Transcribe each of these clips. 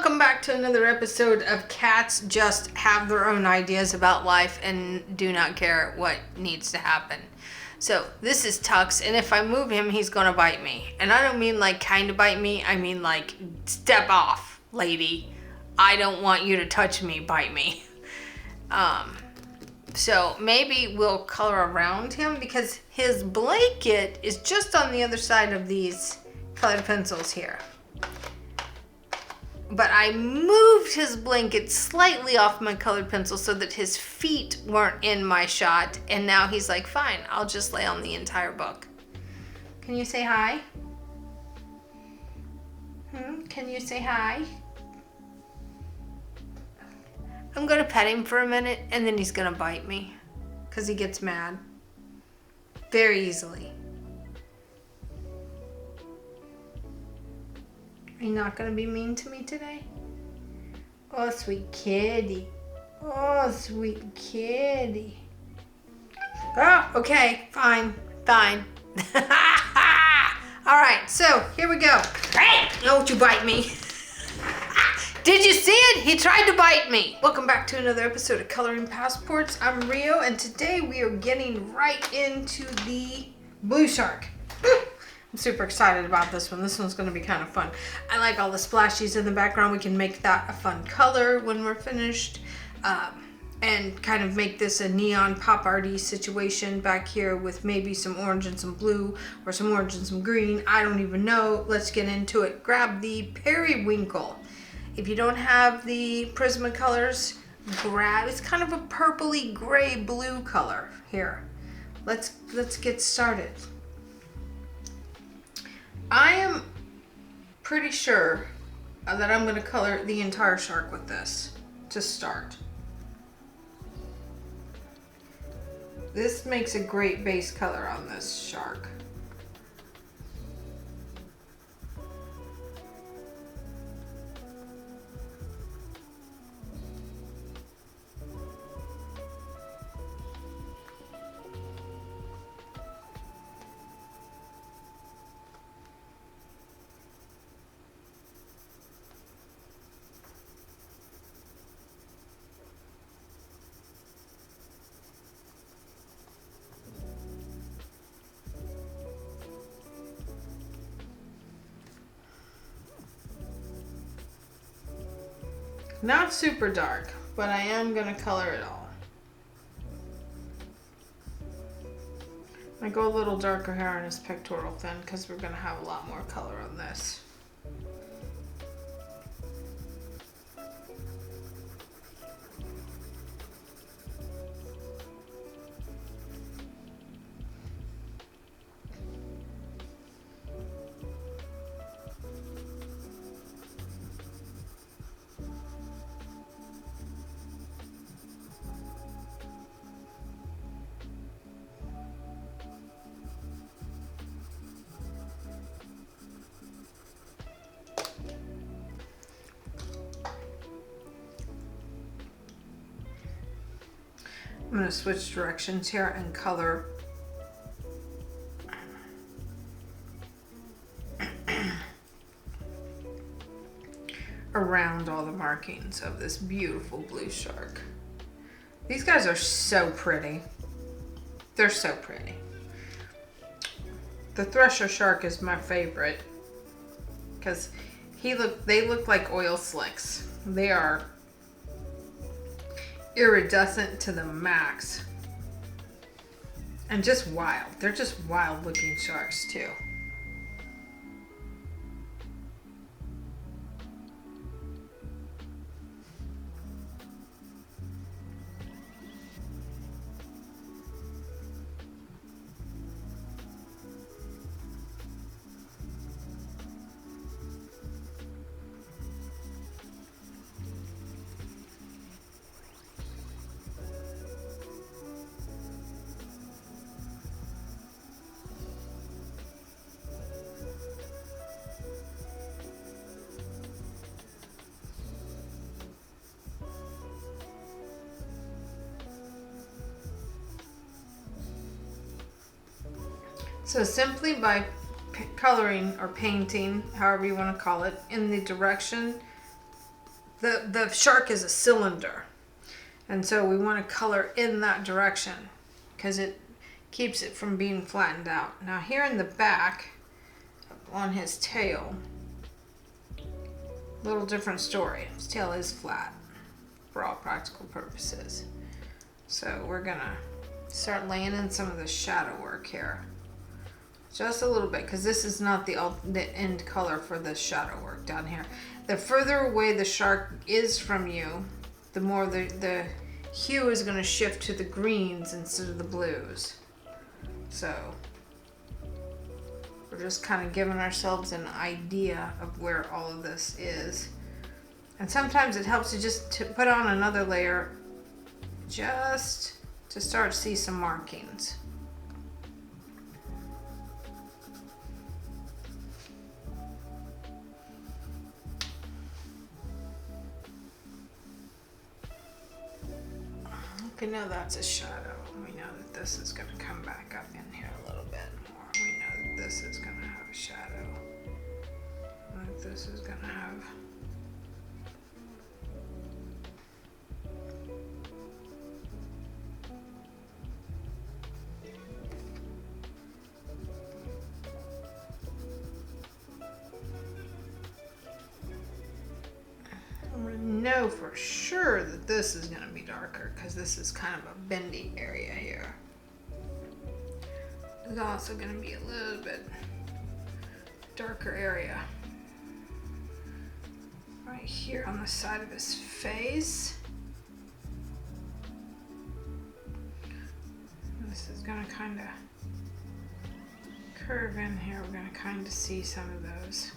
Welcome back to another episode of Cats Just Have Their Own Ideas About Life and Do Not Care What Needs to Happen. So this is Tux, and if I move him, he's gonna bite me. And I don't mean like kind of bite me, I mean like step off, lady. I don't want you to touch me, bite me. So maybe we'll color around him because his blanket is just on the other side of these colored pencils here. But I moved his blanket slightly off my colored pencil so that his feet weren't in my shot. And now he's like, fine, I'll just lay on the entire book. Can you say hi? Can you say hi? I'm gonna pet him for a minute and then he's gonna bite me. Because he gets mad. Very easily. Are you not going to be mean to me today? Oh, sweet kitty. Oh, sweet kitty. Oh, okay. Fine. All right, so here we go. Hey, don't you bite me. Did you see it? He tried to bite me. Welcome back to another episode of Coloring Passports. I'm Rio, and today we are getting right into the blue shark. I'm super excited about this one. This one's going to be kind of fun. I like all the splashies in the background. We can make that a fun color when we're finished. And kind of make this a neon pop arty situation back here with maybe some orange and some blue or some orange and some green. I don't even know. Let's get into it. Grab the periwinkle. If you don't have the Prismacolors, it's kind of a purpley gray blue color here. Let's get started. I am pretty sure that I'm going to color the entire shark with this to start. This makes a great base color on this shark. Not super dark, but I am going to color it all. I go a little darker here on his pectoral fin because we're going to have a lot more color on this. I'm going to switch directions here and color around all the markings of this beautiful blue shark. These guys are so pretty. They're so pretty. The Thresher shark is my favorite because they look like oil slicks. They are iridescent to the max and just wild. They're just wild looking sharks too. So simply by coloring or painting, however you want to call it, in the direction the shark is a cylinder. And so we want to color in that direction because it keeps it from being flattened out. Now here in the back, on his tail, little different story. His tail is flat for all practical purposes. So we're gonna start laying in some of the shadow work here. Just a little bit, because this is not the end color for the shadow work down here. The further away the shark is from you, the more the hue is going to shift to the greens instead of the blues. So we're just kind of giving ourselves an idea of where all of this is. And sometimes it helps to put on another layer just to start to see some markings. Okay, now that's a shadow. We know that this is going to come back up in here a little bit more. We know that this is going to have a shadow. And that this is going to have... We know for sure that this is going to be darker because this is kind of a bendy area here. There's also going to be a little bit darker area right here on the side of his face. This is going to kind of curve in here. We're going to kind of see some of those.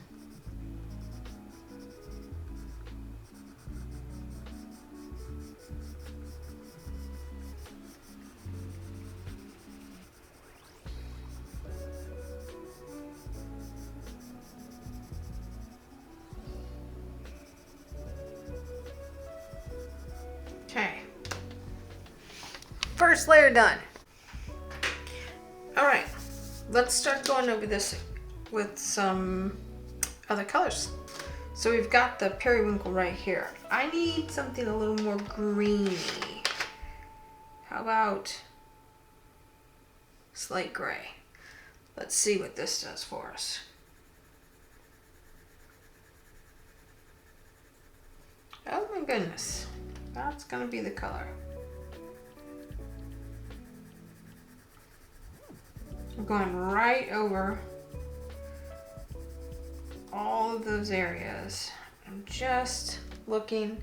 Okay, first layer done. All right, let's start going over this with some other colors. So we've got the periwinkle right here. I need something a little more greeny. How about slate gray? Let's see what this does for us. Oh my goodness. That's going to be the color. We're going right over all of those areas. I'm just looking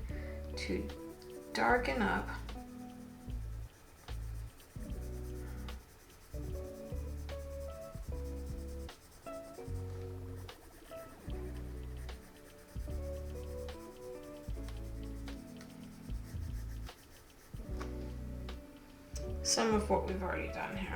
to darken up some of what we've already done here.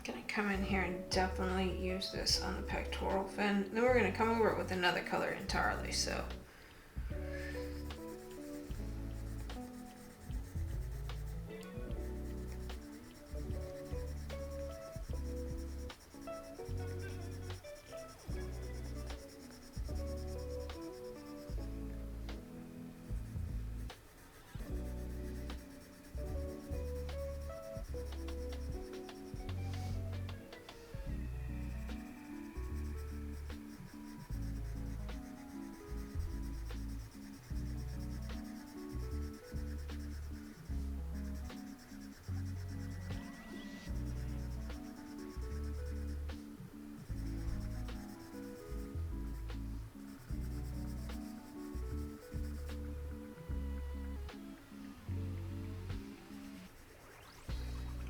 Gonna come in here and definitely use this on the pectoral fin. Then we're gonna come over it with another color entirely, so.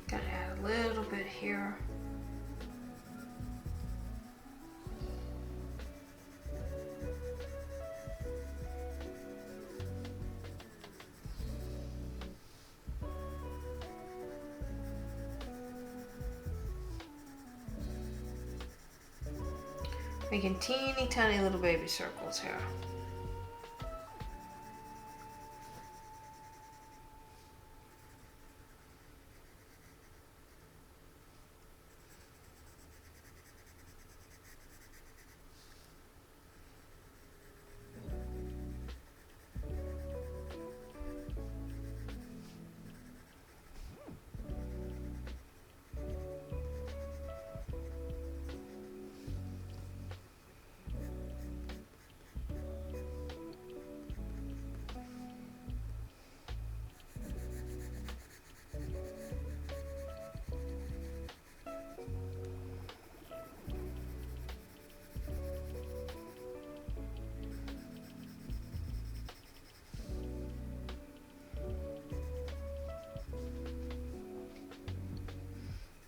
Gonna add a little bit here. Making teeny tiny little baby circles here.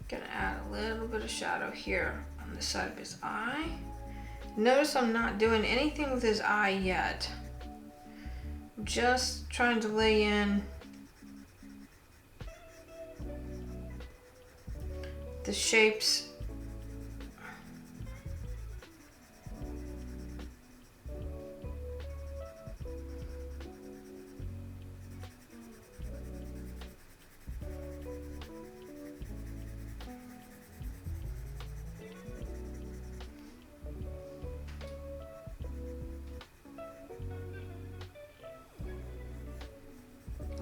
Gonna add a little bit of shadow here on the side of his eye. Notice I'm not doing anything with his eye yet. I'm just trying to lay in the shapes.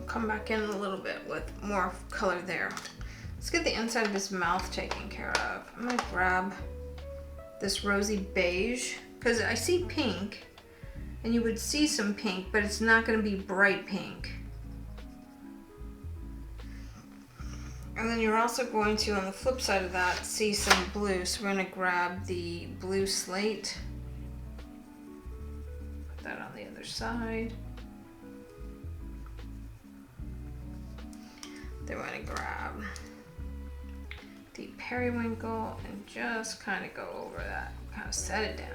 Come back in a little bit with more color there. Let's get the inside of his mouth taken care of. I'm gonna grab this rosy beige because I see pink and you would see some pink, but it's not gonna be bright pink. And then you're also going to, on the flip side of that, see some blue. So we're gonna grab the blue slate. Put that on the other side. Then we're gonna grab the periwinkle and just kind of go over that, kind of set it down.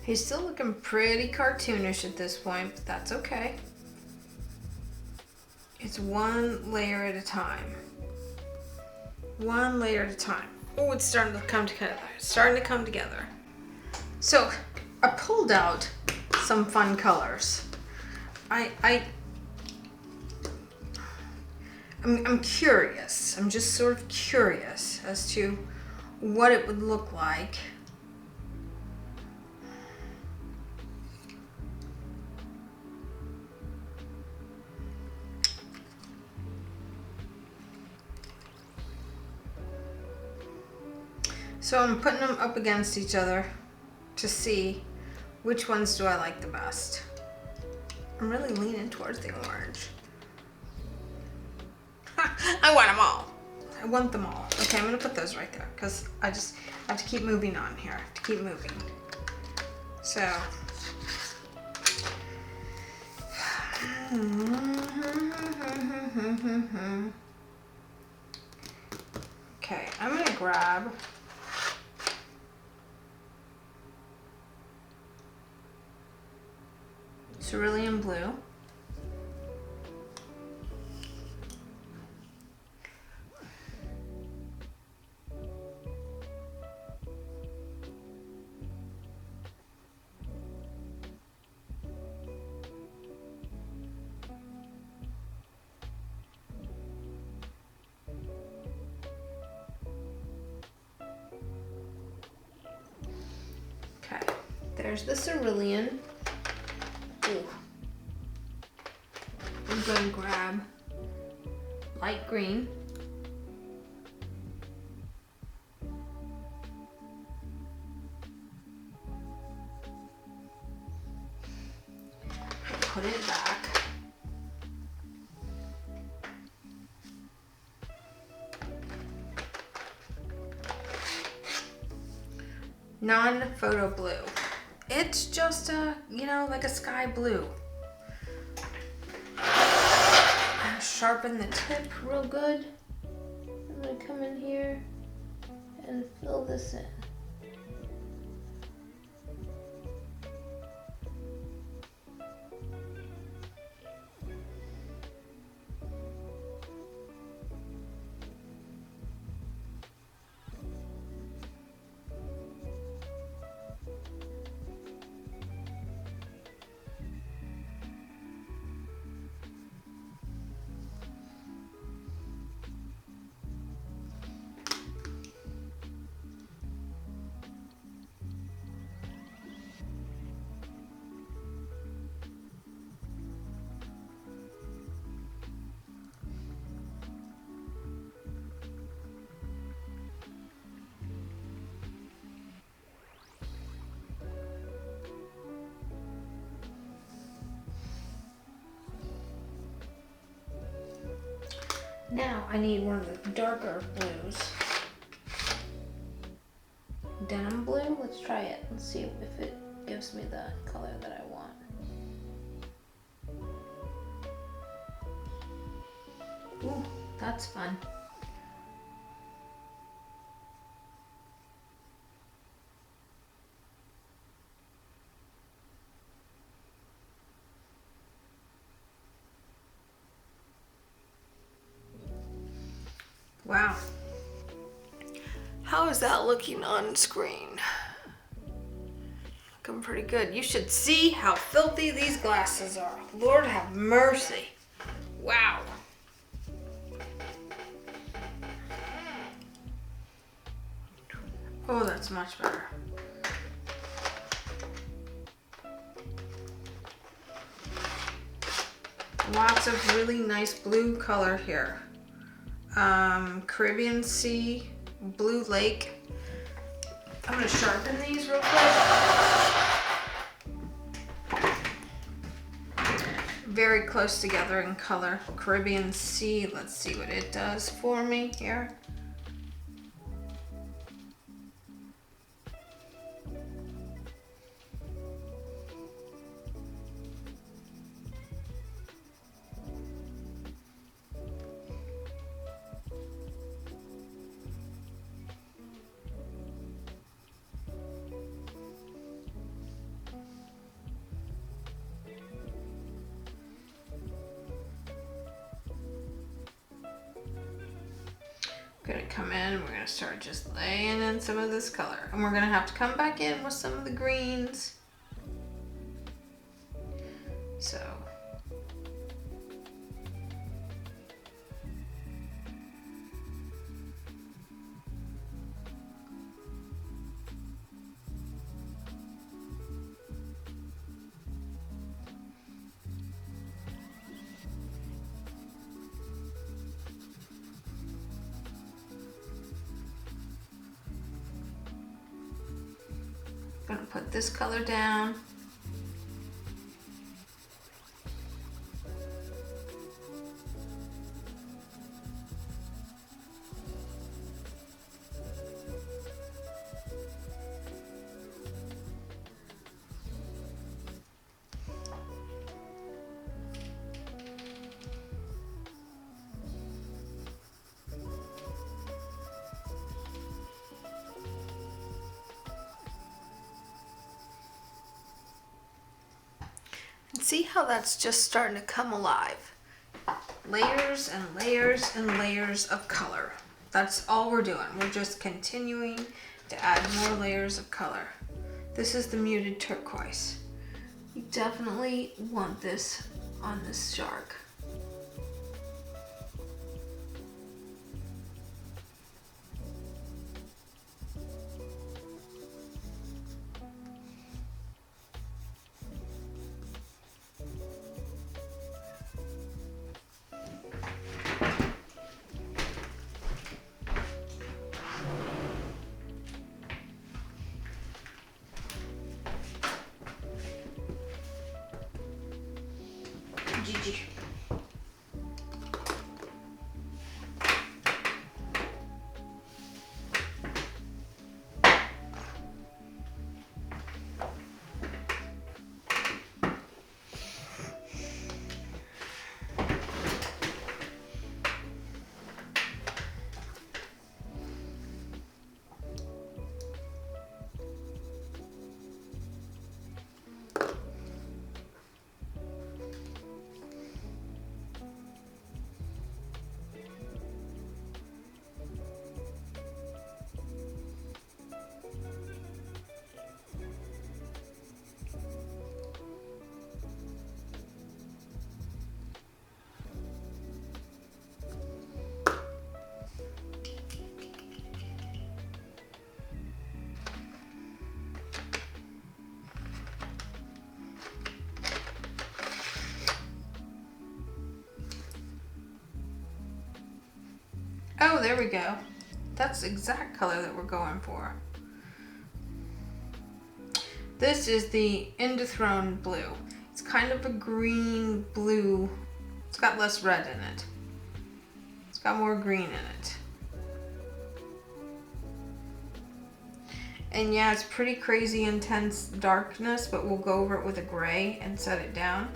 He's still looking pretty cartoonish at this point, but that's okay. It's one layer at a time. One layer at a time. Oh, it's starting to come together. It's starting to come together. So, I pulled out some fun colors. I'm curious. I'm just sort of curious as to what it would look like. So I'm putting them up against each other to see which ones do I like the best. I'm really leaning towards the orange. I want them all. I want them all. Okay, I'm gonna put those right there because I have to keep moving on here. I have to keep moving. So. Okay, I'm gonna grab cerulean blue. Okay, there's the cerulean. Ooh. I'm going to grab light green. Put it back. Non-photo blue. It's just a, like a sky blue. Sharpen the tip real good. I'm gonna come in here and fill this in. Now I need one of the darker blues. Denim blue, let's try it. Let's see if it gives me the color that I want. Ooh, that's fun. Wow. How is that looking on screen? Looking pretty good. You should see how filthy these glasses are. Lord have mercy. Wow. Oh, that's much better. Lots of really nice blue color here. Caribbean Sea, Blue Lake. I'm gonna sharpen these real quick. Very close together in color. Caribbean Sea, let's see what it does for me here. Gonna come in and we're gonna start just laying in some of this color, and we're gonna have to come back in with some of the greens. So gonna put this color down. see how that's just starting to come alive. Layers and layers and layers of color. That's all we're doing. We're just continuing to add more layers of color. This is the muted turquoise. You definitely want this on this shark. Gigi. Oh, there we go. That's the exact color that we're going for. This is the Indothrone blue. It's kind of a green blue. It's got less red in it. It's got more green in it. And yeah, it's pretty crazy intense darkness, but we'll go over it with a gray and set it down.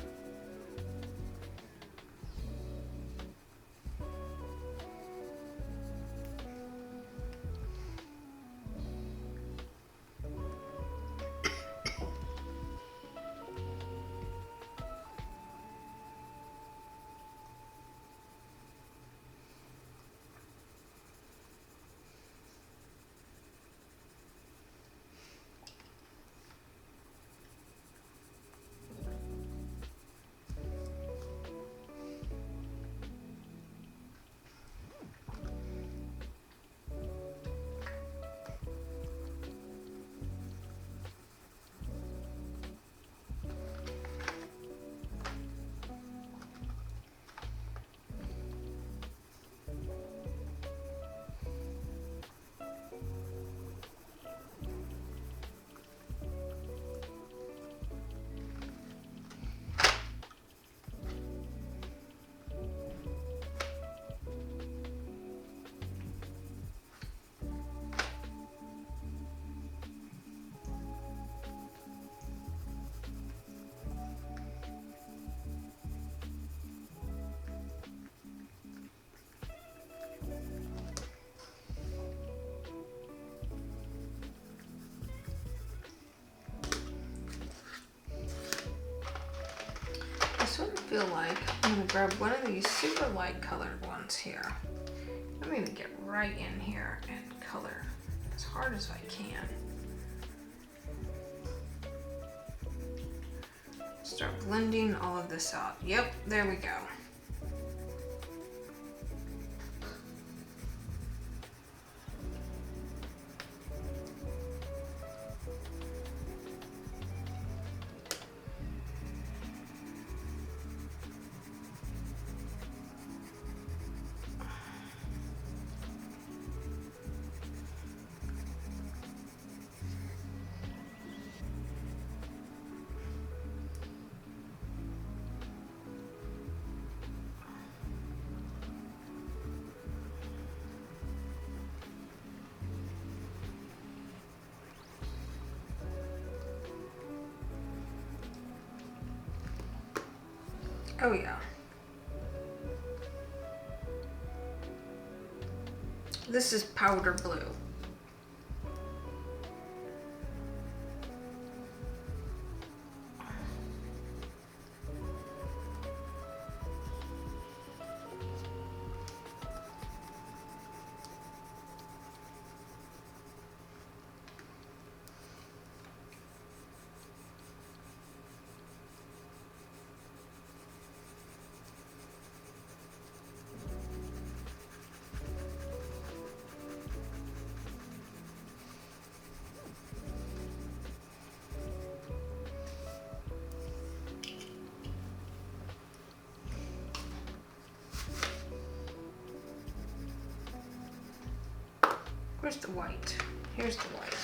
I sort of feel like I'm gonna grab one of these super light colored ones here. I'm gonna get right in here and color as hard as I can. Start blending all of this out. Yep, there we go. Oh yeah. This is powder blue. where's the white? Here's the white.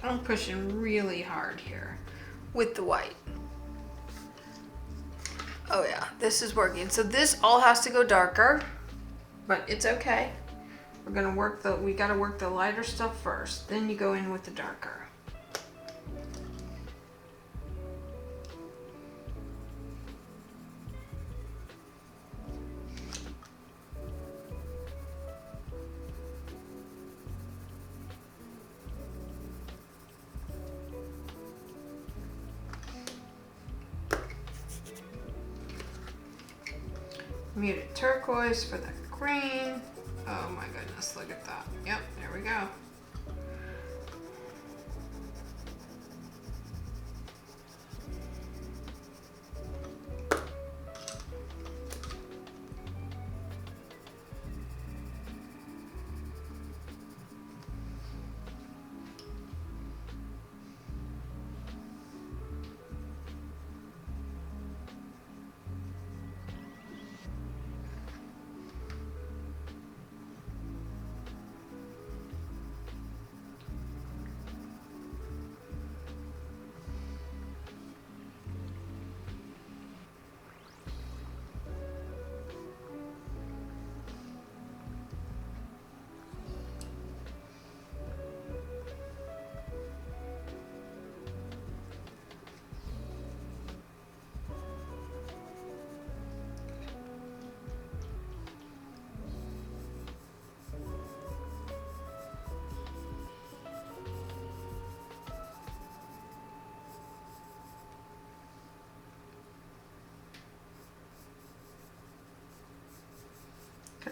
I'm pushing really hard here with the white. Oh yeah, this is working. So this all has to go darker, but it's okay. We're gonna we gotta work the lighter stuff first, then you go in with the darker. Muted turquoise for the green. Oh my goodness, look at that. Yep, there we go.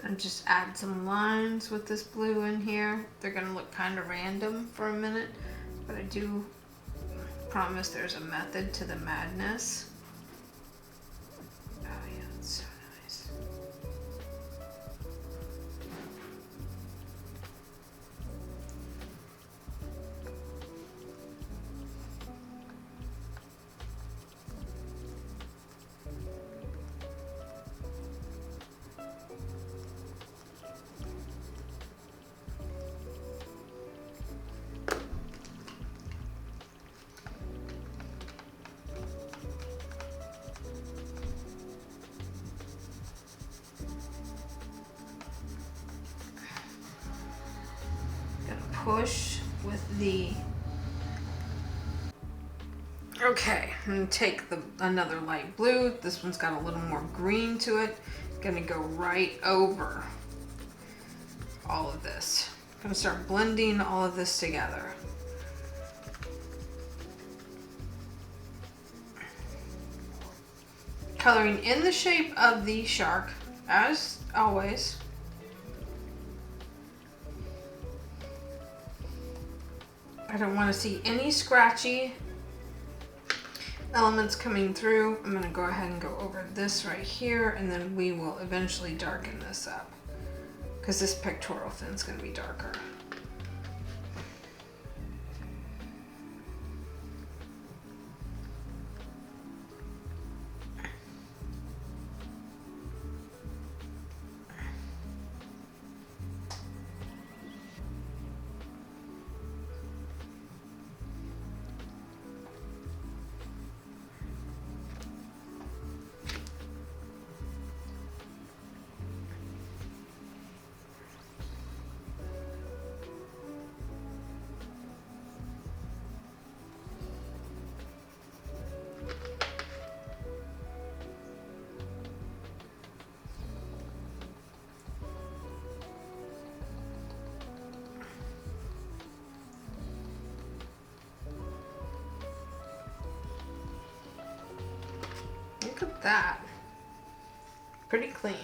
Gonna just add some lines with this blue in here. They're gonna look kind of random for a minute, but I do promise there's a method to the madness. Oh yeah, it's so nice. Push with the, okay, I'm gonna take another light blue. This one's got a little more green to it. Gonna go right over all of this. Gonna start blending all of this together. Coloring in the shape of the shark, as always. I don't want to see any scratchy elements coming through. I'm going to go ahead and go over this right here, and then we will eventually darken this up because this pectoral fin is going to be darker. Look at that. Pretty clean.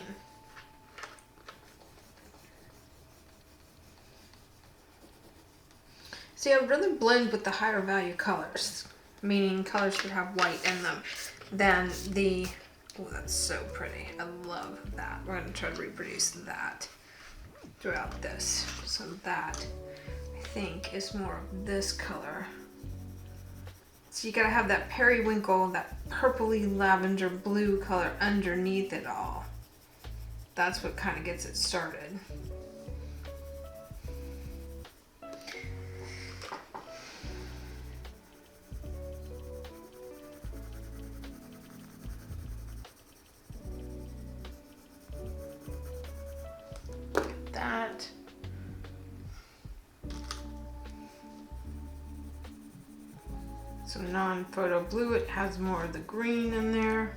See, I really blend with the higher value colors, meaning colors that have white in them, than the, oh, that's so pretty. I love that. We're gonna try to reproduce that throughout this. So that, I think, is more of this color. So you gotta have that periwinkle, that purpley lavender blue color underneath it all. That's what kind of gets it started. That. Some non-photo blue, it has more of the green in there.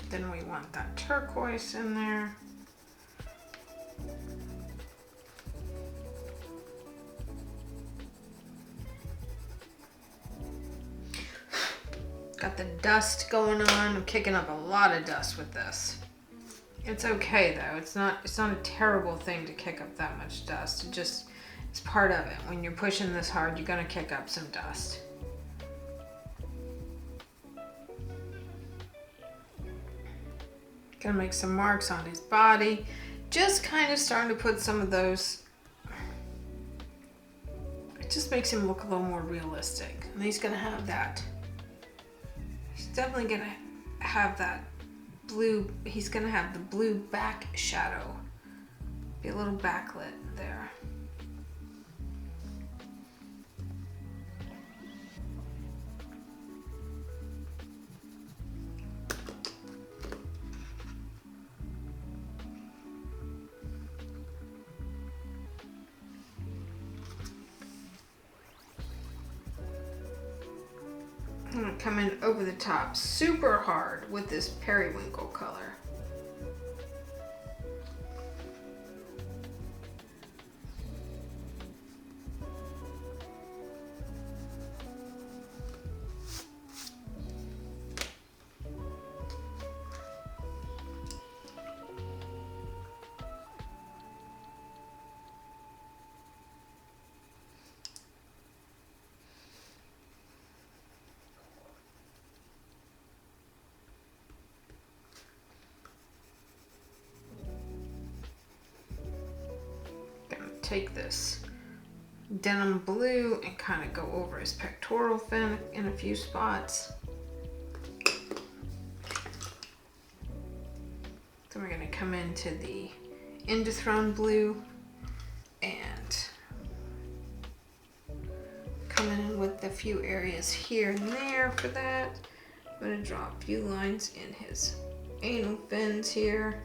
Then we want that turquoise in there. Got the dust going on. I'm kicking up a lot of dust with this. It's okay though. It's not a terrible thing to kick up that much dust. It's part of it. When you're pushing this hard, you're gonna kick up some dust. Gonna make some marks on his body. Just kind of starting to put some of those. It just makes him look a little more realistic. And he's gonna have that. He's definitely gonna have that blue. He's gonna have the blue back shadow. Be a little backlit there. I'm gonna come in over the top super hard with this periwinkle color. Take this denim blue and kind of go over his pectoral fin in a few spots. Then we're going to come into the Indothrone blue and come in with a few areas here and there for that. I'm going to draw a few lines in his anal fins here.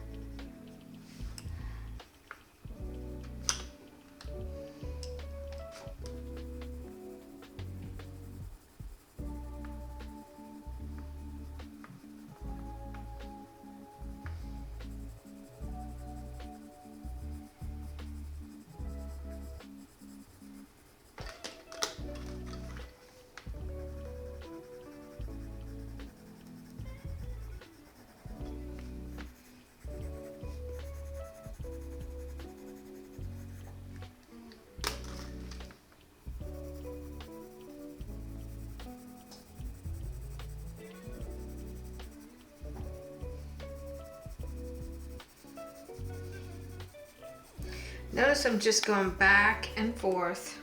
Notice I'm just going back and forth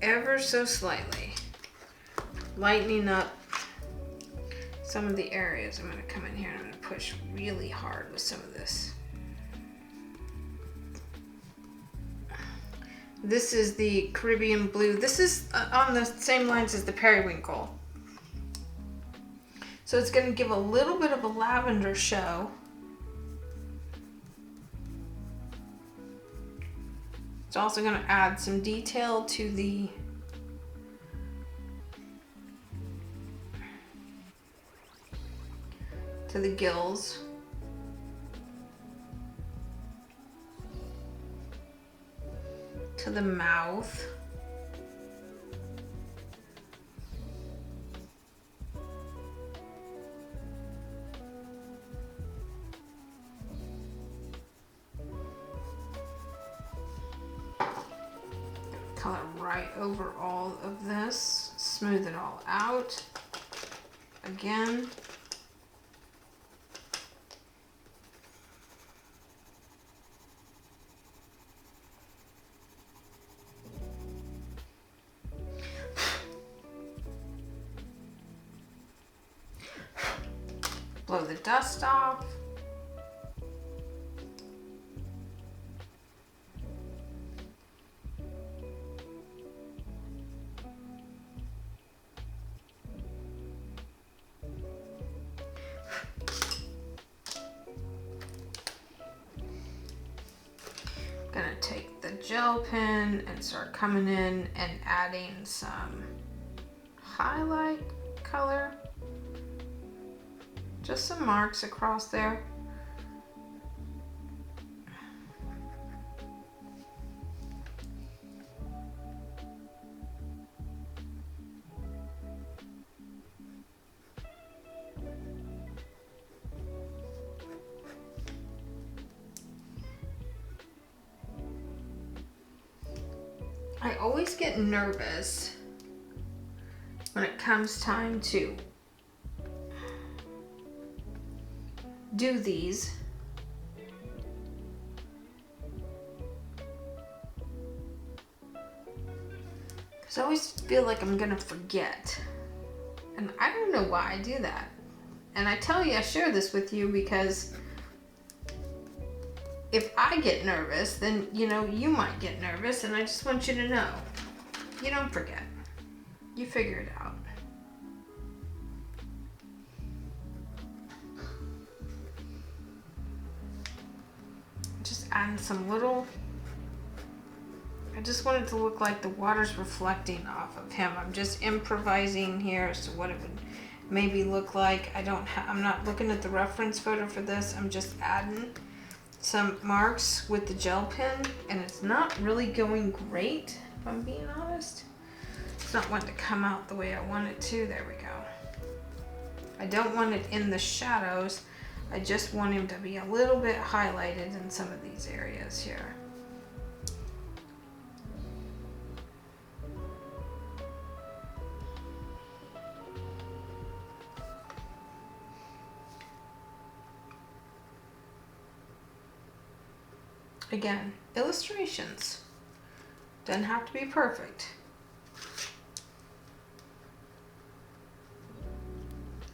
ever so slightly, lightening up some of the areas. I'm going to come in here and I'm going to push really hard with some of this. This is the Caribbean blue. This is on the same lines as the periwinkle. So it's going to give a little bit of a lavender show. It's also going to add some detail to the gills. To the mouth. Color right over all of this, smooth it all out again. blow the dust off. Gonna take the gel pen and start coming in and adding some highlight color. Just some marks across there. I always get nervous when it comes time to do these. Because I always feel like I'm gonna forget. And I don't know why I do that. And I tell you, I share this with you because if I get nervous, then, you know, you might get nervous, and I just want you to know, you don't forget. You figure it out. Just adding some little, I just want it to look like the water's reflecting off of him. I'm just improvising here as to what it would maybe look like. I'm not looking at the reference photo for this. I'm just adding some marks with the gel pen, and it's not really going great, if I'm being honest. It's not wanting to come out the way I want it to. There we go. I don't want it in the shadows. I just want him to be a little bit highlighted in some of these areas here. Again, illustrations. Doesn't have to be perfect.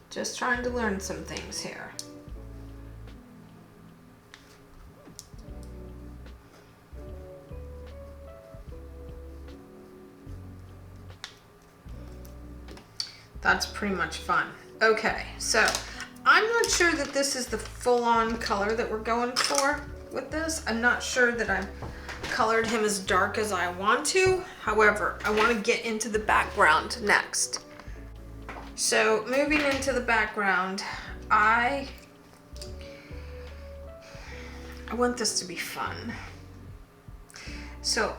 Just trying to learn some things here. That's pretty much fun. Okay, so I'm not sure that this is the full-on color that we're going for with this. I'm not sure that I've colored him as dark as I want to. However, I want to get into the background next. So moving into the background, I want this to be fun. So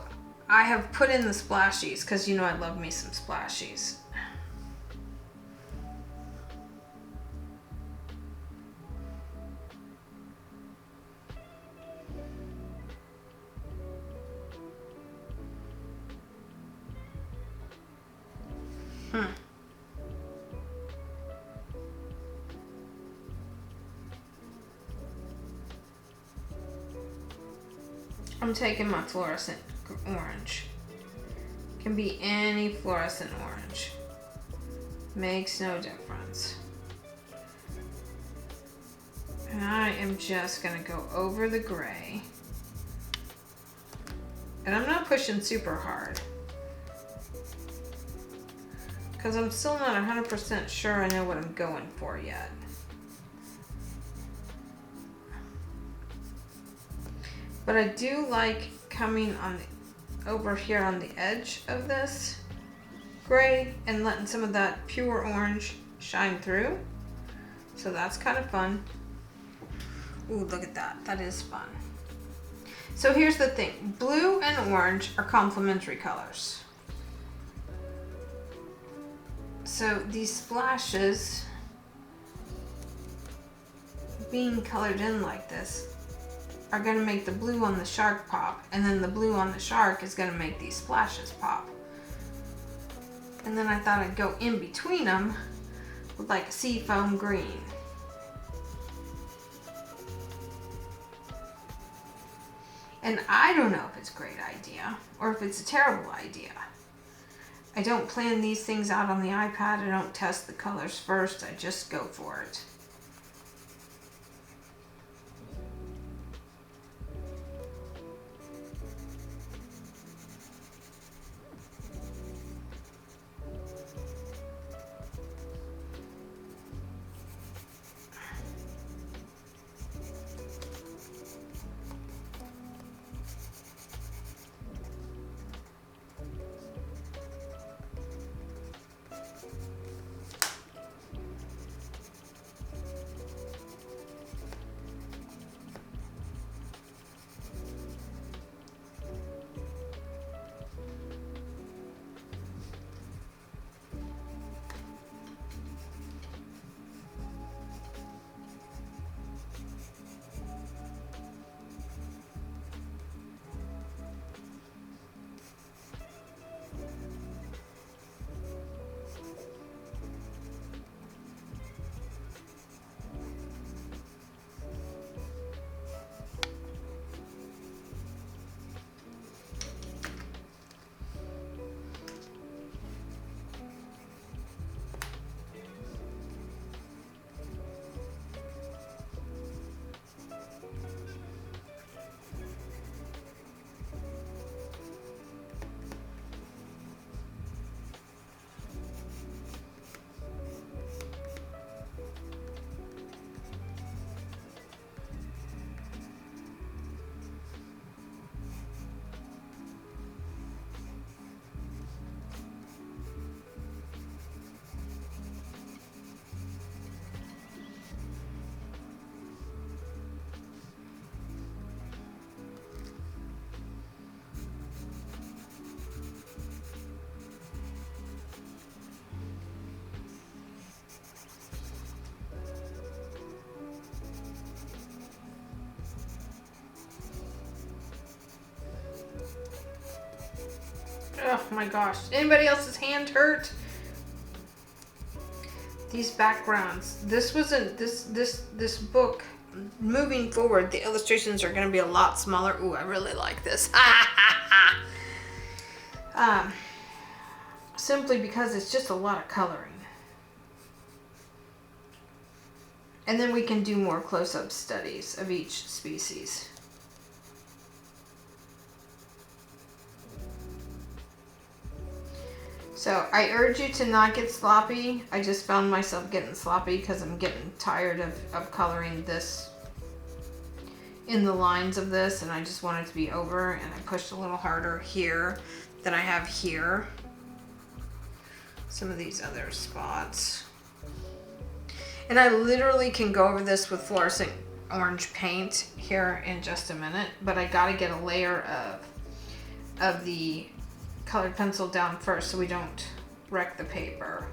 I have put in the splashies because you know I love me some splashies. I'm taking my fluorescent orange. Can be any fluorescent orange. Makes no difference. And I am just gonna go over the gray. And I'm not pushing super hard, because I'm still not 100% sure I know what I'm going for yet. But I do like coming on over here on the edge of this gray and letting some of that pure orange shine through. So that's kind of fun. Ooh, look at that. That is fun. So here's the thing. Blue and orange are complementary colors. So these splashes being colored in like this are going to make the blue on the shark pop, and then the blue on the shark is going to make these splashes pop. And then I thought I'd go in between them with like a seafoam green. And I don't know if it's a great idea or if it's a terrible idea. I don't plan these things out on the iPad. I don't test the colors first. I just go for it. my gosh. Anybody else's hand hurt? These backgrounds. This wasn't this book. Moving forward, the illustrations are going to be a lot smaller. Ooh, I really like this. Simply because it's just a lot of coloring. And then we can do more close-up studies of each species. So I urge you to not get sloppy. I just found myself getting sloppy because I'm getting tired of coloring this in the lines of this, and I just want it to be over, and I pushed a little harder here than I have here. Some of these other spots. And I literally can go over this with fluorescent orange paint here in just a minute, but I gotta get a layer of the colored pencil down first so we don't wreck the paper.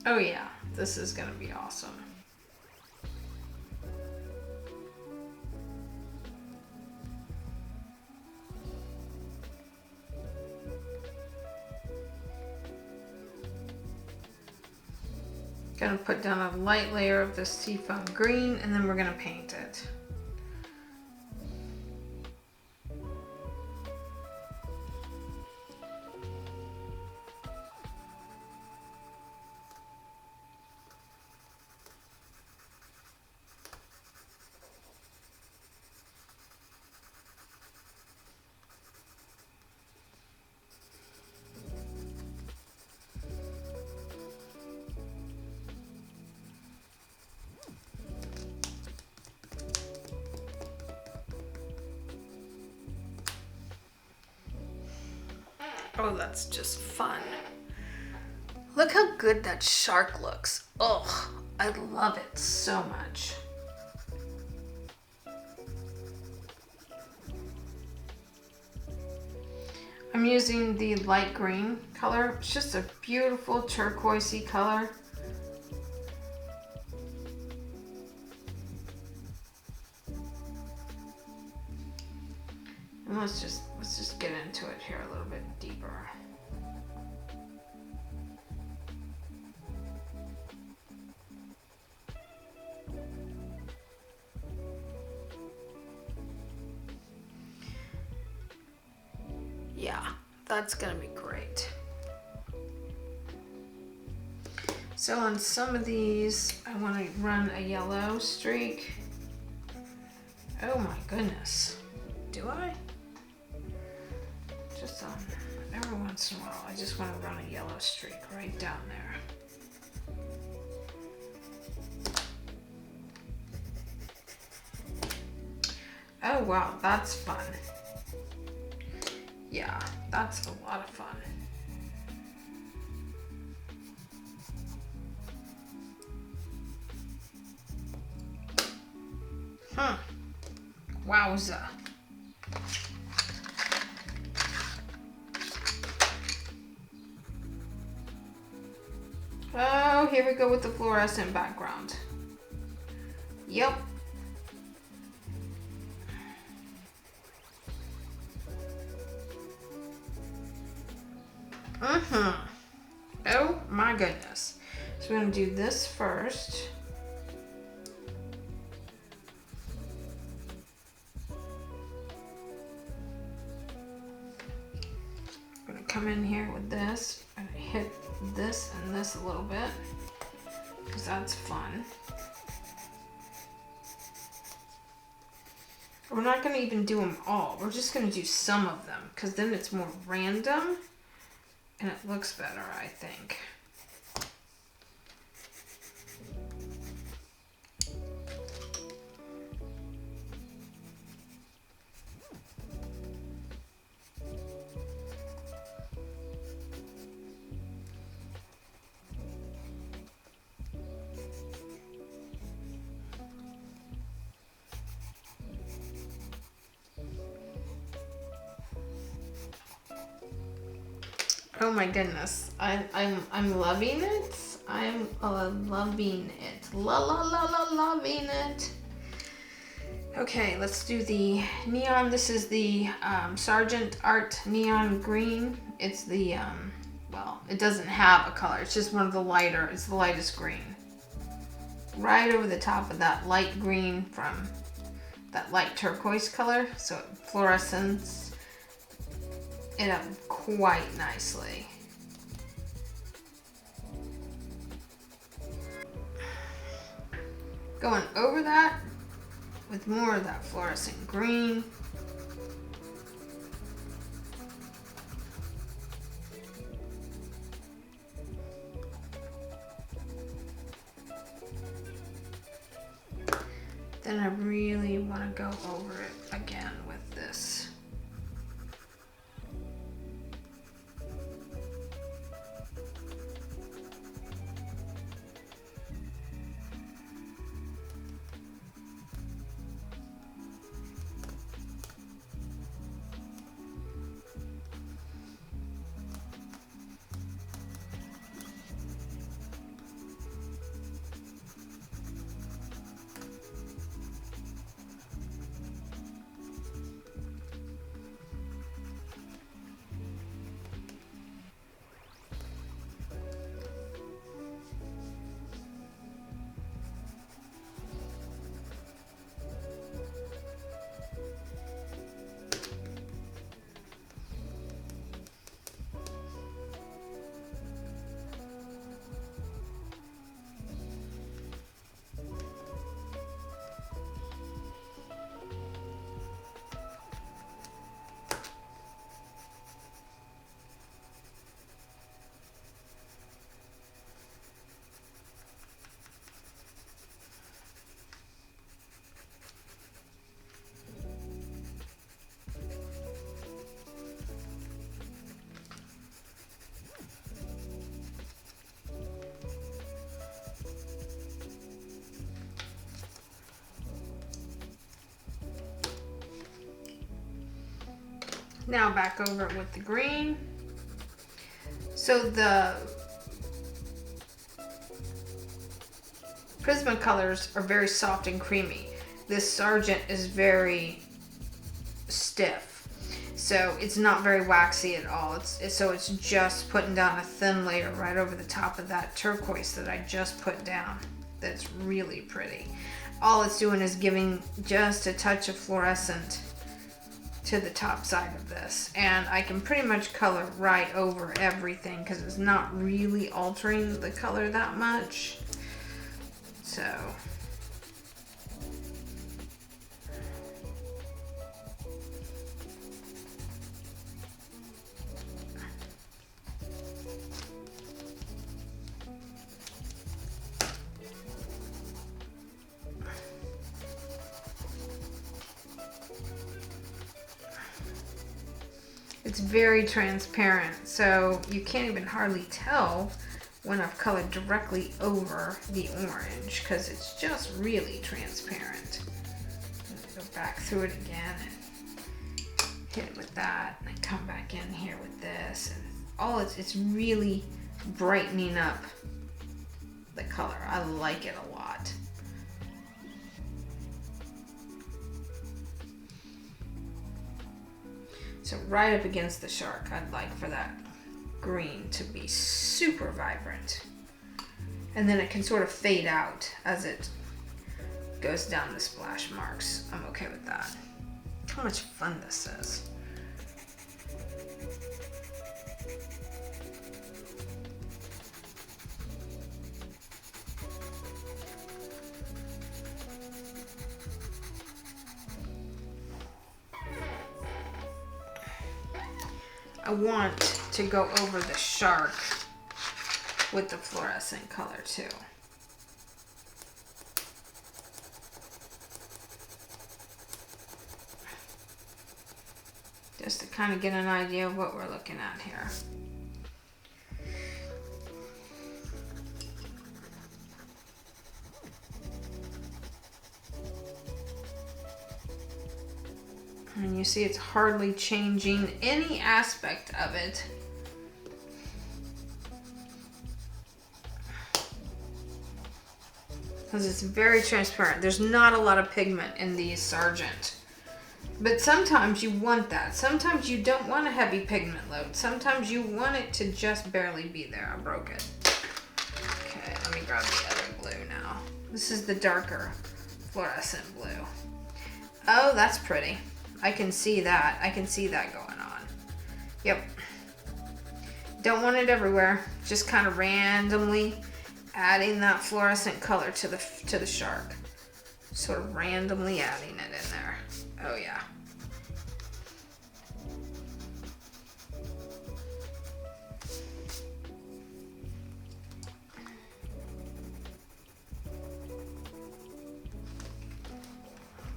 Oh yeah, this is gonna be awesome. Gonna put down a light layer of this seafoam green, and then we're gonna paint it. Oh, that's just fun. Look how good that shark looks. Oh, I love it so much. I'm using the light green color. It's just a beautiful turquoisey color. And let's just get into it here a little bit deeper. Yeah, that's gonna be great. So on some of these, I want to run a yellow streak. Oh my goodness. Do I? Just every once in a while, I just want to run a yellow streak right down there. Oh wow, that's fun. Yeah, that's a lot of fun. Wowza. Oh, here we go with the fluorescent background. Yep. Oh my goodness. So we're gonna do this first. I'm gonna come in here with this and hit this and this a little bit, because that's fun. We're not gonna even do them all. We're just gonna do some of them, because then it's more random and it looks better, I think. Oh my goodness, I'm loving it. I'm loving it. Loving it. Okay, let's do the neon. This is the Sargent Art Neon Green. It's the well, it doesn't have a color. It's just one of the lighter. It's the lightest green. Right over the top of that light green from that light turquoise color. So it fluorescence it up quite nicely. Going over that with more of that fluorescent green. Then I really want to go over it again with this. Now back over it with the green. So the Prismacolors are very soft and creamy. This Sargent is very stiff. So it's not very waxy at all. So it's just putting down a thin layer right over the top of that turquoise that I just put down. That's really pretty. All it's doing is giving just a touch of fluorescent to the top side of this, and I can pretty much color right over everything because it's not really altering the color that much. So it's very transparent, so you can't even hardly tell when I've colored directly over the orange because it's just really transparent. I'm gonna go back through it again and hit it with that, and I come back in here with this, and all it's really brightening up the color. I like it a lot. So right up against the shark, I'd like for that green to be super vibrant. And then it can sort of fade out as it goes down the splash marks. I'm okay with that. How much fun this is. I want to go over the shark with the fluorescent color too. Just to kind of get an idea of what we're looking at here. And you see it's hardly changing any aspect of it. Because it's very transparent. There's not a lot of pigment in these Sargent. But sometimes you want that. Sometimes you don't want a heavy pigment load. Sometimes you want it to just barely be there. I broke it. Okay, let me grab the other blue now. This is the darker fluorescent blue. Oh, that's pretty. I can see that. I can see that going on. Yep. Don't want it everywhere. Just kind of randomly adding that fluorescent color to the shark. Sort of randomly adding it in there. Oh yeah.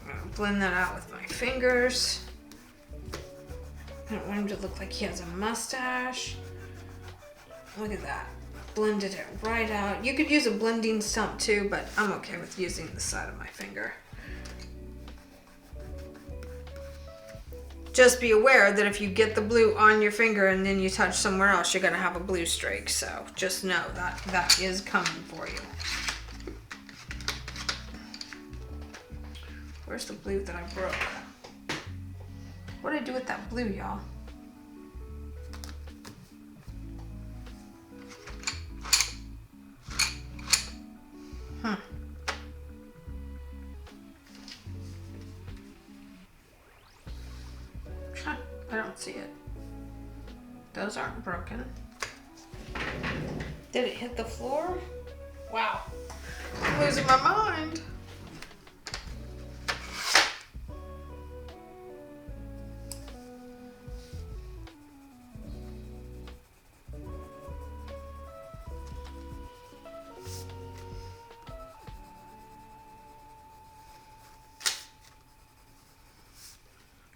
I'm gonna blend that out with my fingers. I don't want him to look like he has a mustache. Look at that. Blended it right out. You could use a blending stump too, but I'm okay with using the side of my finger. Just be aware that if you get the blue on your finger and then you touch somewhere else, you're gonna have a blue streak. So just know that that is coming for you. Where's the blue that I broke? What did I do with that blue, y'all? I don't see it. Those aren't broken. Did it hit the floor? Wow. I'm losing my mind.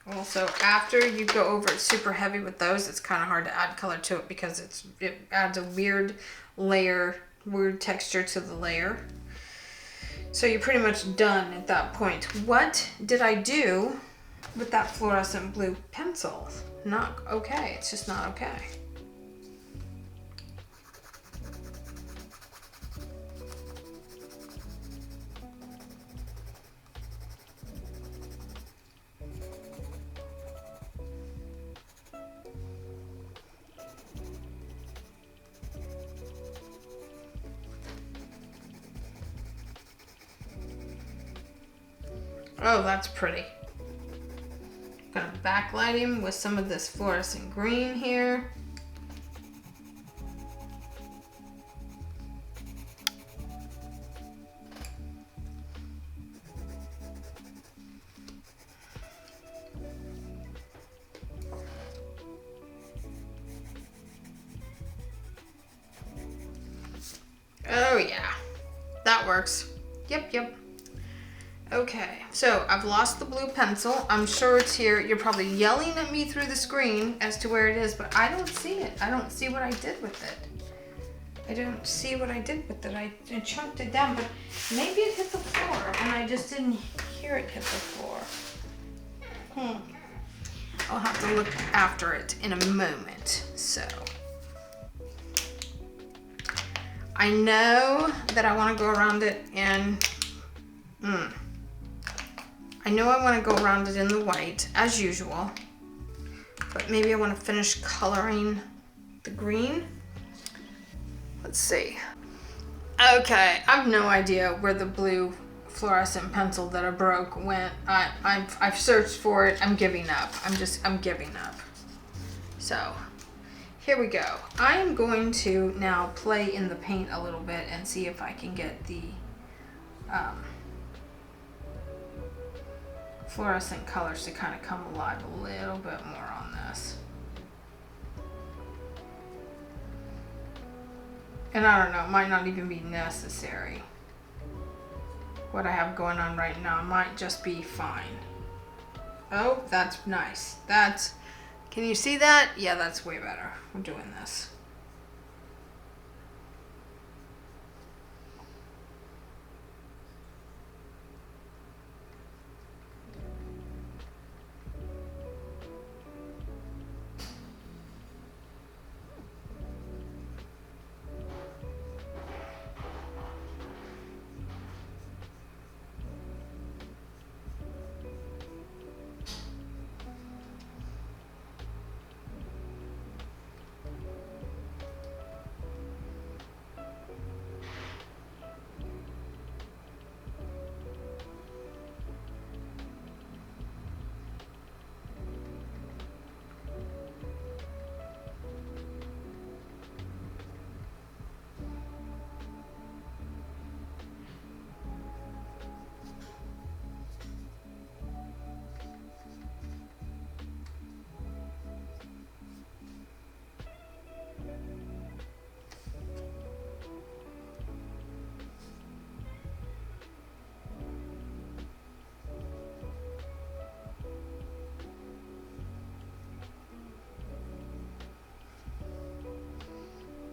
Also, after you go over it super heavy with those, it's kind of hard to add color to it because it adds a weird layer, weird texture to the layer. So you're pretty much done at that point. What did I do with that fluorescent blue pencil? Not okay. It's just not okay. Oh, that's pretty. Gonna backlight him with some of this fluorescent green here. Oh yeah, that works. Yep. Okay, so I've lost the blue pencil. I'm sure it's here. You're probably yelling at me through the screen as to where it is, but I don't see it. I don't see what I did with it. I don't see what I did with it. I chunked it down, but maybe it hit the floor and I just didn't hear it hit the floor. I'll have to look after it in a moment. So I know that I want to go around it in I know I want to go around it in the white, as usual, but maybe I want to finish coloring the green. Let's see. Okay, I have no idea where the blue fluorescent pencil that I broke went. I've searched for it. I'm giving up. I'm giving up. So here we go. I am going to now play in the paint a little bit and see if I can get the fluorescent colors to kind of come alive a little bit more on this. And I don't know, it might not even be necessary. What I have going on right now might just be fine. Oh, that's nice. Can you see that? Yeah, that's way better. I'm doing this.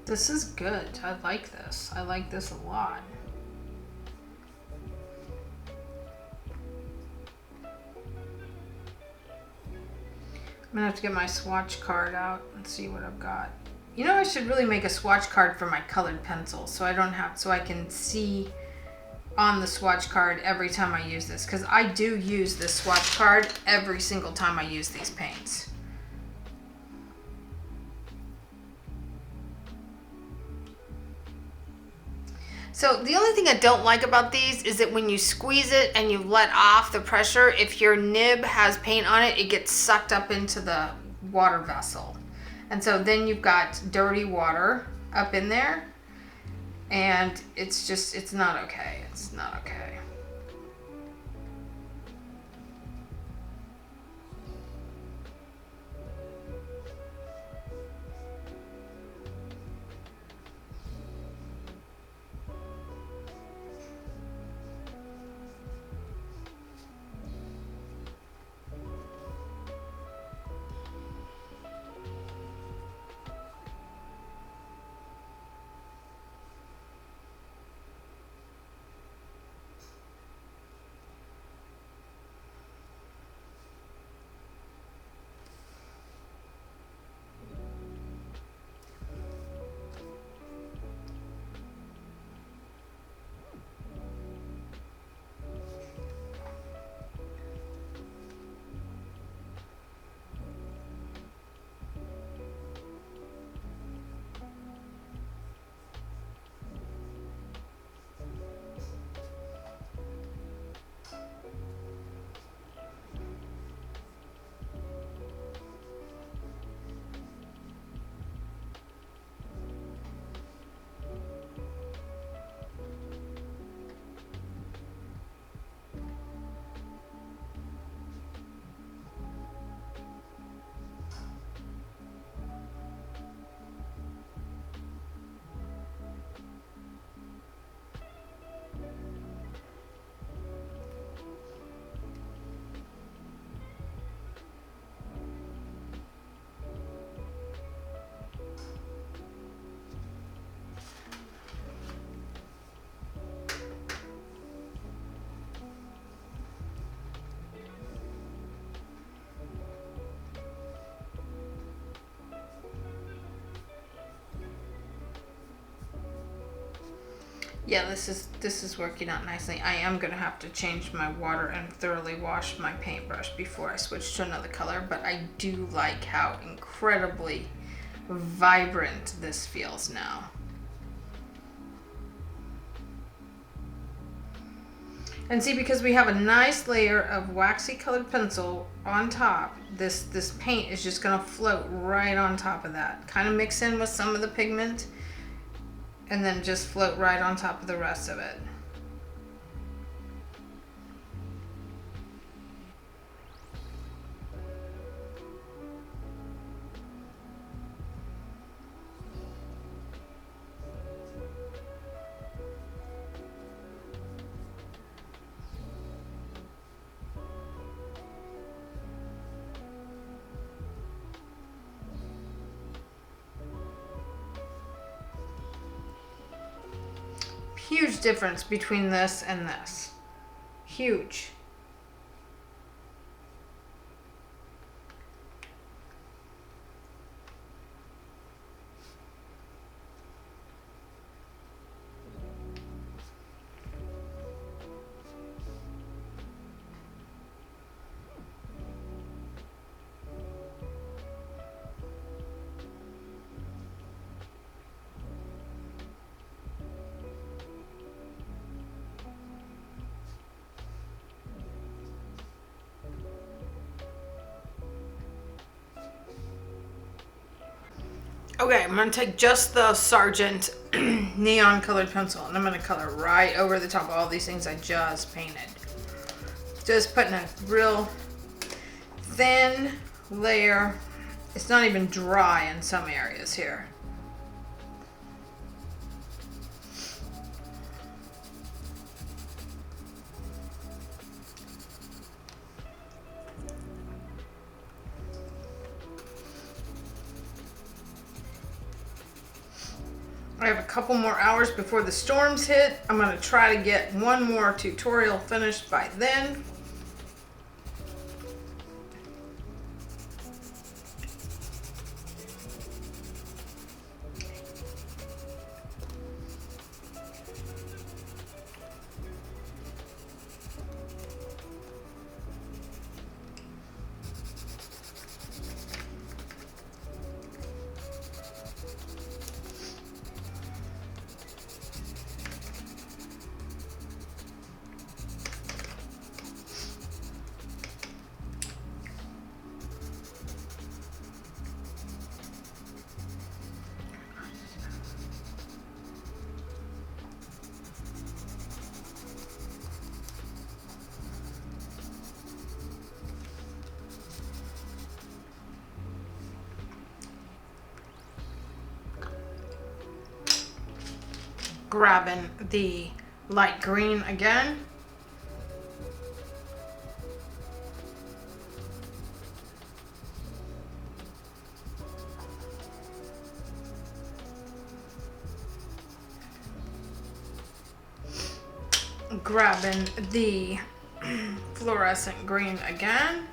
This is good. I like this. I like this a lot. I'm gonna have to get my swatch card out and see what I've got. You know, I should really make a swatch card for my colored pencils so I can see on the swatch card every time I use this, because I do use this swatch card every single time I use these paints. So the only thing I don't like about these is that when you squeeze it and you let off the pressure, if your nib has paint on it, it gets sucked up into the water vessel. And so then you've got dirty water up in there, and it's not okay. It's not okay. Yeah, this is working out nicely. I am gonna have to change my water and thoroughly wash my paintbrush before I switch to another color, but I do like how incredibly vibrant this feels now. And see, because we have a nice layer of waxy colored pencil on top, this paint is just gonna float right on top of that. Kind of mix in with some of the pigment and then just float right on top of the rest of it. Huge difference between this and this. Huge. Okay, I'm gonna take just the Sargent neon colored pencil and I'm gonna color right over the top of all these things I just painted. Just putting a real thin layer. It's not even dry in some areas here. I have a couple more hours before the storms hit. I'm going to try to get one more tutorial finished by then. Grabbing the light green again. Grabbing the fluorescent green again.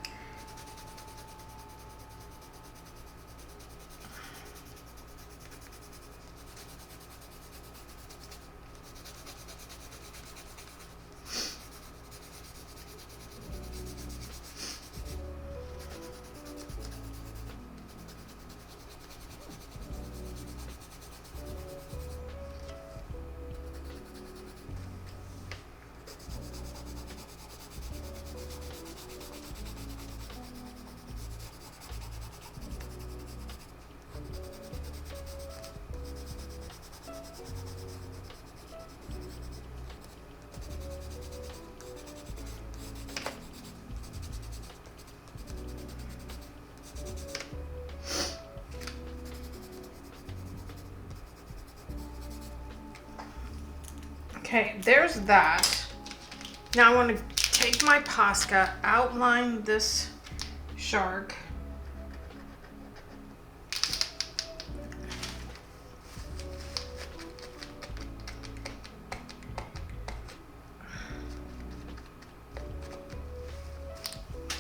Okay, there's that. Now I want to take my Posca, outline this shark.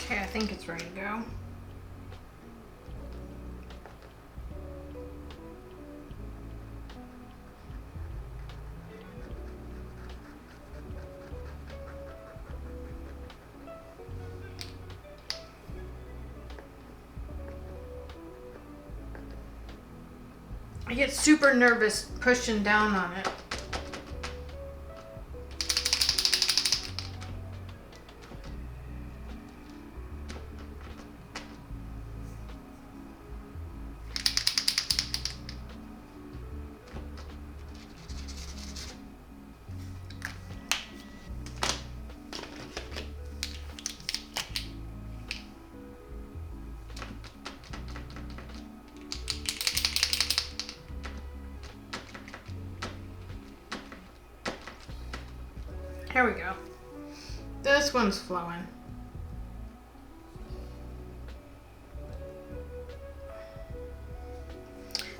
Okay, I think it's ready to go. I get super nervous pushing down on it. Here we go. This one's flowing.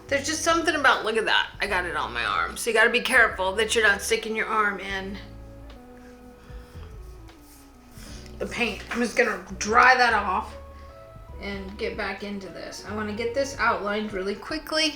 There's just something about, look at that. I got it on my arm. So you gotta be careful that you're not sticking your arm in the paint. I'm just gonna dry that off and get back into this. I wanna get this outlined really quickly.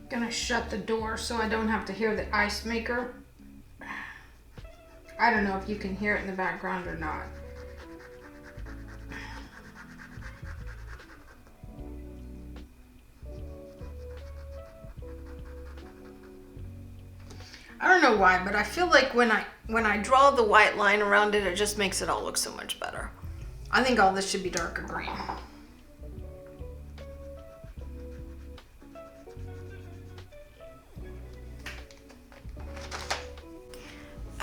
Gonna shut the door so I don't have to hear the ice maker. I don't know if you can hear it in the background or not. I don't know why, but I feel like when I draw the white line around it, it just makes it all look so much better. I think all this should be darker green.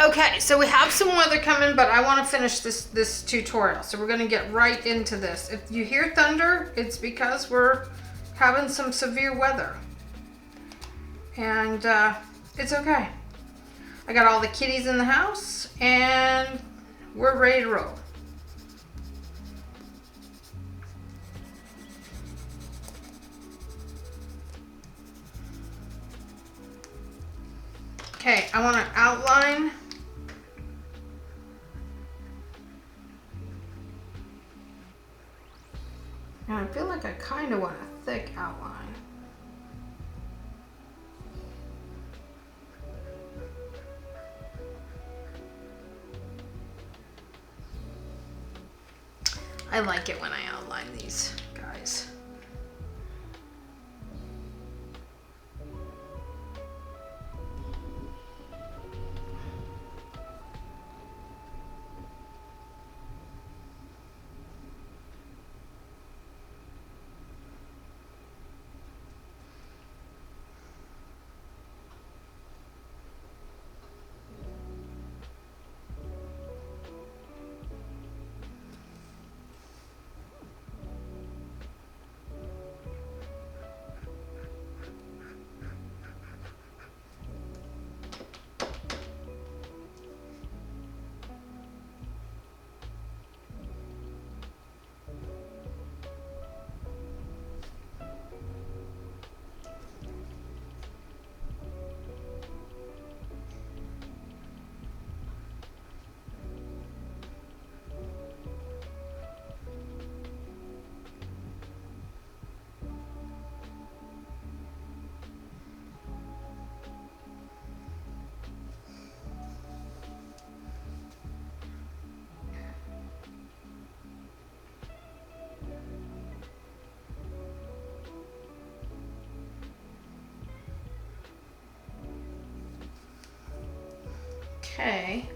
Okay, so we have some weather coming, but I want to finish this tutorial. So we're going to get right into this. If you hear thunder, it's because we're having some severe weather. And it's okay. I got all the kitties in the house, and we're ready to roll. Okay, I want to outline. And I feel like I kind of want a thick outline. I like it when I outline these guys. Okay.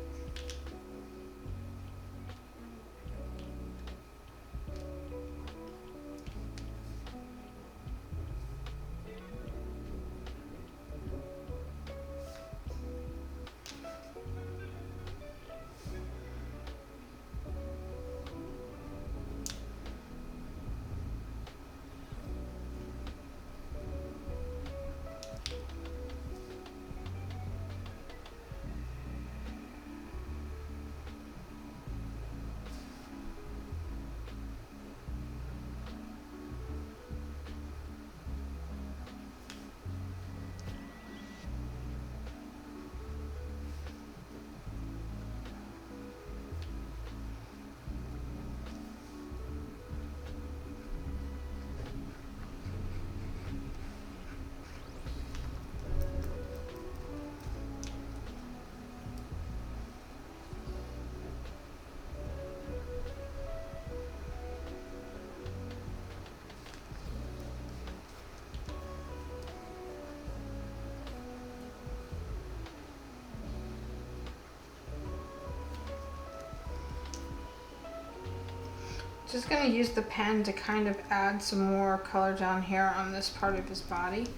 Just gonna use the pen to kind of add some more color down here on this part of his body.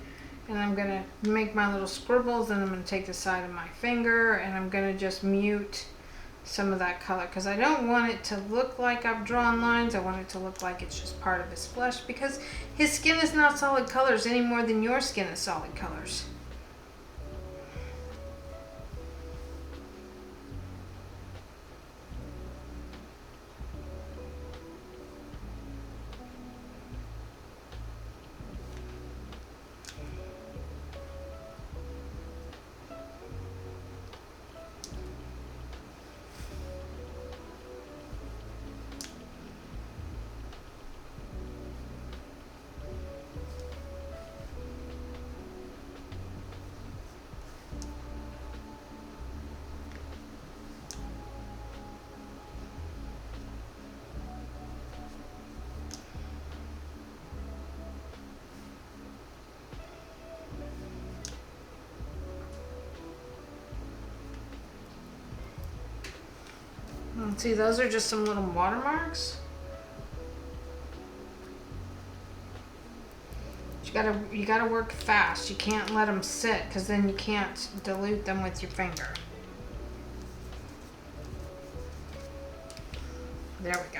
And I'm gonna make my little scribbles, and I'm gonna take the side of my finger and I'm gonna just mute some of that color, because I don't want it to look like I've drawn lines. I want it to look like it's just part of his flesh, because his skin is not solid colors any more than your skin is solid colors. And see, those are just some little watermarks. You gotta work fast. You can't let them sit, because then you can't dilute them with your finger. There we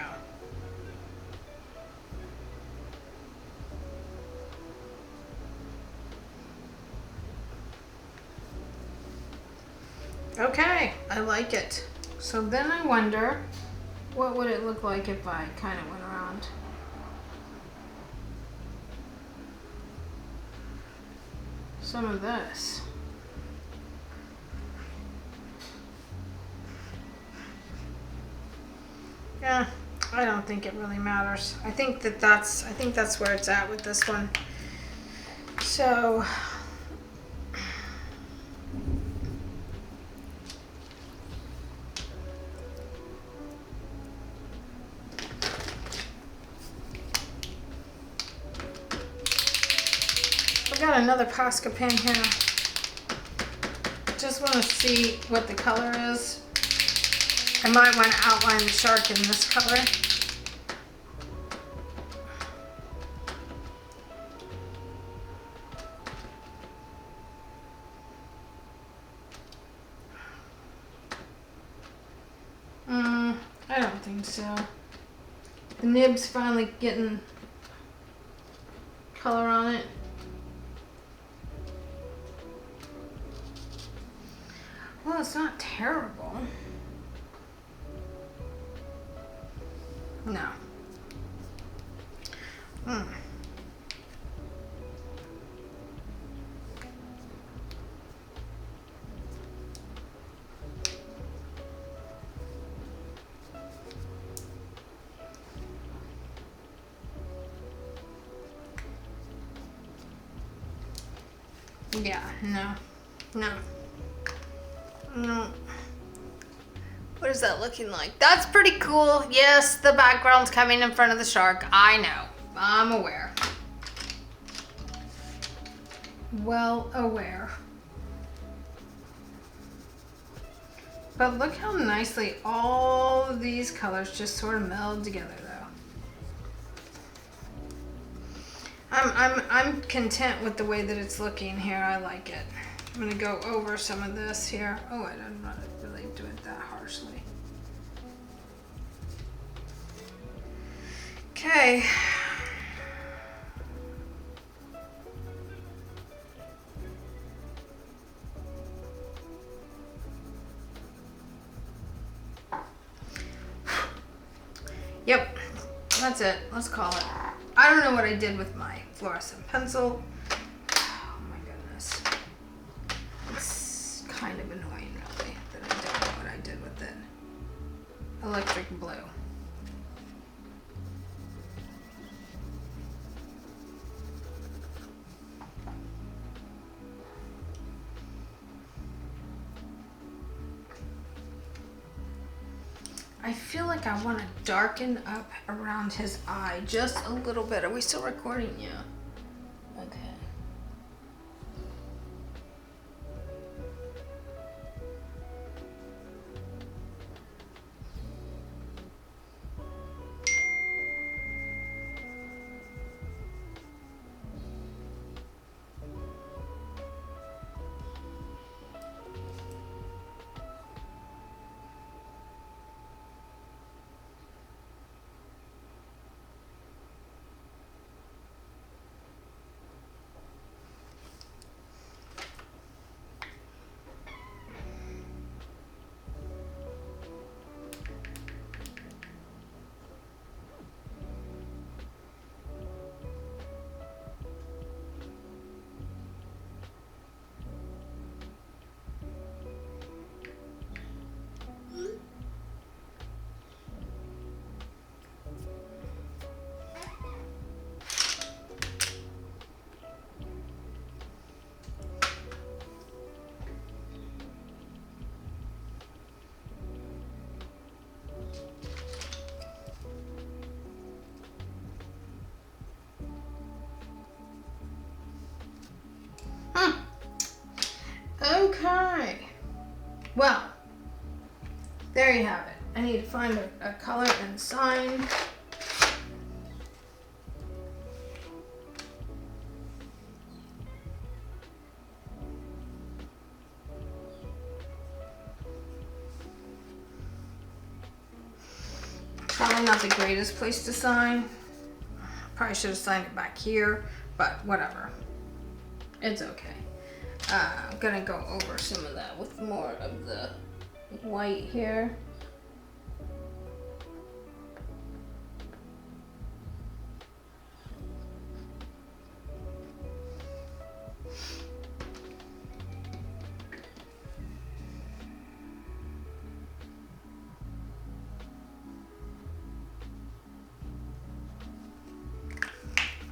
go. Okay, I like it. So then I wonder, what would it look like if I kind of went around? Some of this. Yeah, I don't think it really matters. I think that's where it's at with this one. So I got another Posca pen here. Just want to see what the color is. I might want to outline the shark in this color. I don't think so. The nib's finally getting color on it. Well, it's not terrible. No. Yeah, no. What is that looking like? That's pretty cool. Yes, the background's coming in front of the shark. I know. I'm aware. Well aware. But look how nicely all of these colors just sort of meld together, though. I'm content with the way that it's looking here. I like it. I'm gonna go over some of this here. Oh, I don't want to really do it that harshly. Okay. Yep, that's it. Let's call it. I don't know what I did with my fluorescent pencil. Oh my goodness. It's kind of annoying, really, that I don't know what I did with it. Electric blue. I feel like I want to darken up around his eye just a little bit. Are we still recording? Yeah. Okay. there you have it. I need to find a color and sign. Probably not the greatest place to sign. Probably should have signed it back here, but whatever. It's okay. I'm gonna go over some of that with more of the white here.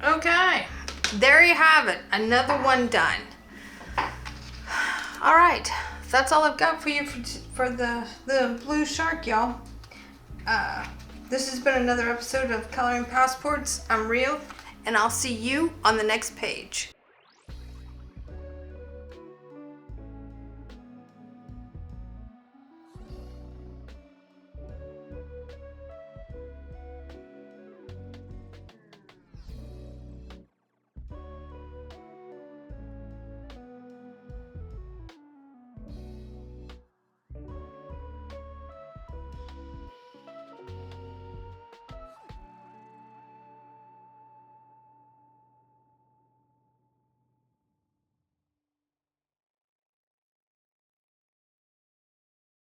Okay, there you have it. Another one done. All right, that's all I've got for you for the blue shark, y'all. This has been another episode of Coloring Passports. I'm Rio, and I'll see you on the next page.